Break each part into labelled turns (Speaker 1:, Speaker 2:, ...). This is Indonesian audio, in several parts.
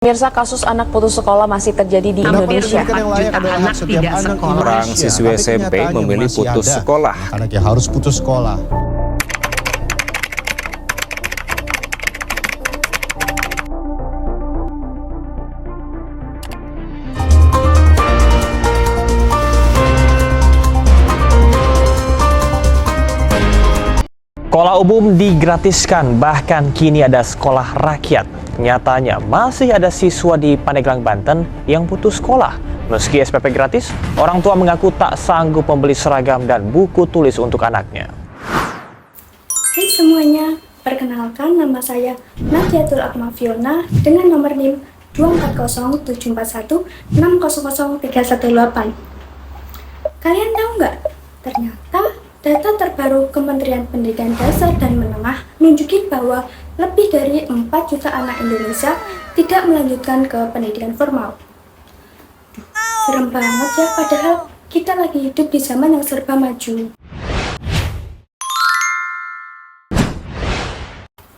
Speaker 1: Pemirsa, kasus anak putus sekolah masih terjadi di Indonesia.
Speaker 2: Anak tidak sekolah.
Speaker 3: Orang siswi SMP memilih putus sekolah.
Speaker 2: Anak yang harus putus sekolah.
Speaker 4: Sekolah umum digratiskan, bahkan kini ada sekolah rakyat. Nyatanya masih ada siswa di Pandeglang, Banten yang putus sekolah. Meski SPP gratis, orang tua mengaku tak sanggup membeli seragam dan buku tulis untuk anaknya.
Speaker 5: Hai semuanya, perkenalkan nama saya Nadiatul Akmal Fiona dengan nomor NIM 240741600318. Kalian tahu nggak? Ternyata data terbaru Kementerian Pendidikan Dasar dan Menengah nunjukin bahwa lebih dari 4 juta anak Indonesia tidak melanjutkan ke pendidikan formal. Serem banget ya, padahal kita lagi hidup di zaman yang serba maju.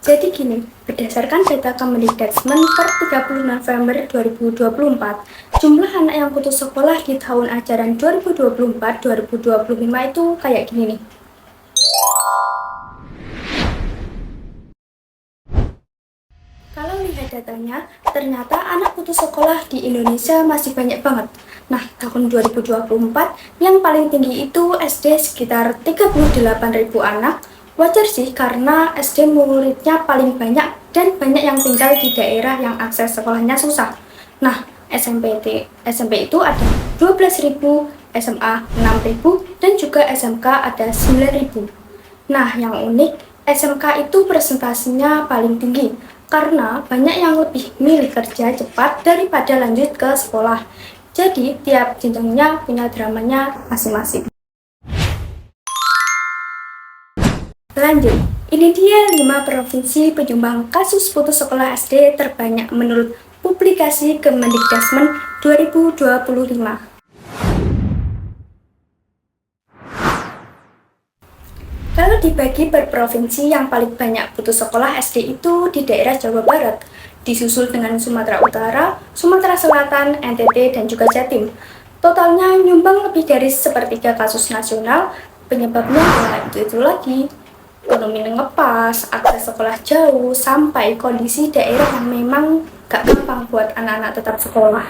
Speaker 5: Jadi gini, berdasarkan data Kemendikbudrismen per 30 November 2024, jumlah anak yang putus sekolah di tahun ajaran 2024-2025 itu kayak gini nih. Kalau lihat datanya, ternyata anak putus sekolah di Indonesia masih banyak banget. Nah, tahun 2024 yang paling tinggi itu SD sekitar 38.000 anak. Wajar sih karena SD muridnya paling banyak dan banyak yang tinggal di daerah yang akses sekolahnya susah. Nah, SMP itu ada 12.000, SMA 6.000, dan juga SMK ada 9.000. Nah, yang unik, SMK itu presentasinya paling tinggi karena banyak yang lebih milih kerja cepat daripada lanjut ke sekolah. Jadi, tiap jenjangnya punya dramanya masing-masing. Lanjut, ini dia 5 provinsi penyumbang kasus putus sekolah SD terbanyak menurut publikasi Kemendikbudrismen 2025. Kalau dibagi per provinsi, yang paling banyak putus sekolah SD itu di daerah Jawa Barat, disusul dengan Sumatera Utara, Sumatera Selatan, NTT, dan juga Jatim. Totalnya nyumbang lebih dari sepertiga kasus nasional. Penyebabnya ya itu lagi. Ekonomi ngepas, akses sekolah jauh, sampai kondisi daerah yang memang gak gampang buat anak-anak tetap sekolah.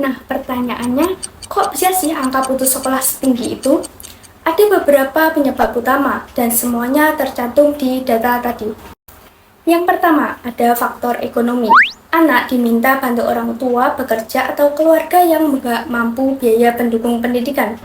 Speaker 5: Nah, pertanyaannya, kok bisa sih angka putus sekolah setinggi itu? Ada beberapa penyebab utama, dan semuanya tercantum di data tadi. Yang pertama, ada faktor ekonomi. Anak diminta bantu orang tua bekerja atau keluarga yang gak mampu biaya pendukung pendidikan.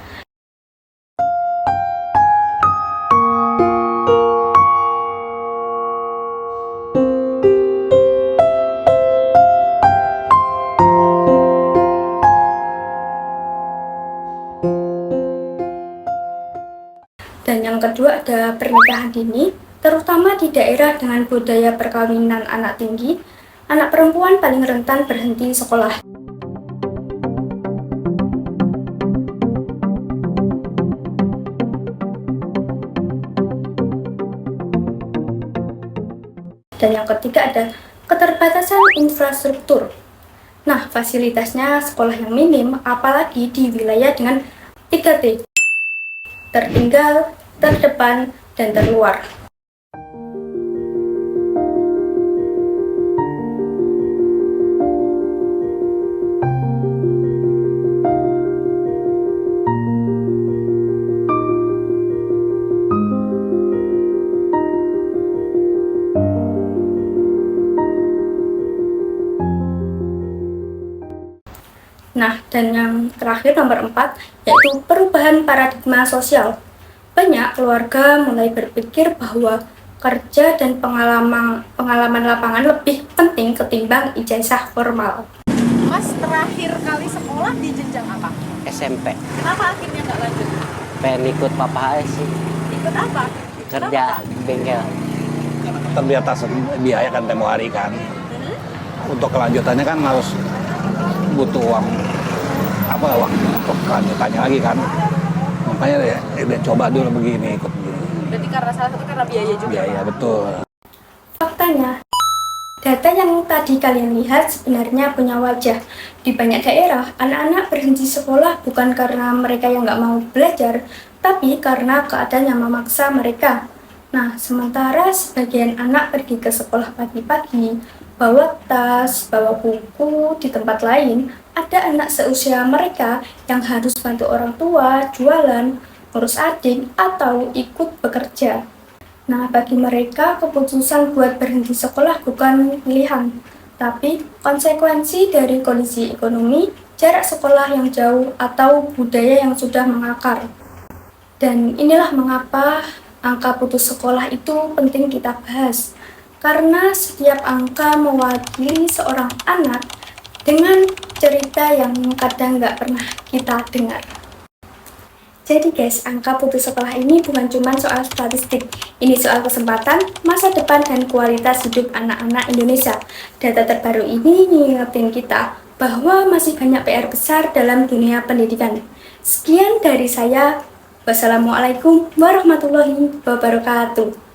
Speaker 5: Dan yang kedua ada pernikahan dini, terutama di daerah dengan budaya perkawinan anak tinggi, anak perempuan paling rentan berhenti sekolah. Dan yang ketiga ada keterbatasan infrastruktur. Nah, fasilitasnya sekolah yang minim, apalagi di wilayah dengan 3T. Tertinggal, terdepan, dan terluar. Nah, dan yang terakhir nomor 4, yaitu perubahan paradigma sosial. Banyak keluarga mulai berpikir bahwa kerja dan pengalaman lapangan lebih penting ketimbang ijazah formal.
Speaker 6: Mas terakhir kali sekolah di jenjang apa?
Speaker 7: SMP.
Speaker 6: Kenapa akhirnya nggak lanjut?
Speaker 7: Pengen ikut papa aja sih.
Speaker 6: Ikut apa?
Speaker 7: Kerja di bengkel.
Speaker 8: Karena keterbatasan biaya kan tempo hari kan. Untuk kelanjutannya kan harus butuh uang uang untuk kelanjutannya lagi kan. Makanya dia coba dulu begini, ikut begini.
Speaker 6: Berarti karena salah satu karena biaya juga.
Speaker 8: Biaya, betul.
Speaker 5: Makanya, data yang tadi kalian lihat sebenarnya punya wajah. Di banyak daerah, anak-anak berhenti sekolah bukan karena mereka yang nggak mau belajar, tapi karena keadaan yang memaksa mereka. Nah, sementara sebagian anak pergi ke sekolah pagi-pagi, bawa tas, bawa buku, di tempat lain, ada anak seusia mereka yang harus bantu orang tua, jualan, ngurus adik, atau ikut bekerja. Nah, bagi mereka, keputusan buat berhenti sekolah bukan pilihan, tapi konsekuensi dari kondisi ekonomi, jarak sekolah yang jauh, atau budaya yang sudah mengakar. Dan inilah mengapa angka putus sekolah itu penting kita bahas, karena setiap angka mewakili seorang anak dengan cerita yang kadang nggak pernah kita dengar. Jadi guys, angka putus sekolah ini bukan cuma soal statistik, ini soal kesempatan, masa depan, dan kualitas hidup anak-anak Indonesia. Data terbaru ini ngingetin kita bahwa masih banyak PR besar dalam dunia pendidikan. Sekian dari saya, wassalamualaikum warahmatullahi wabarakatuh.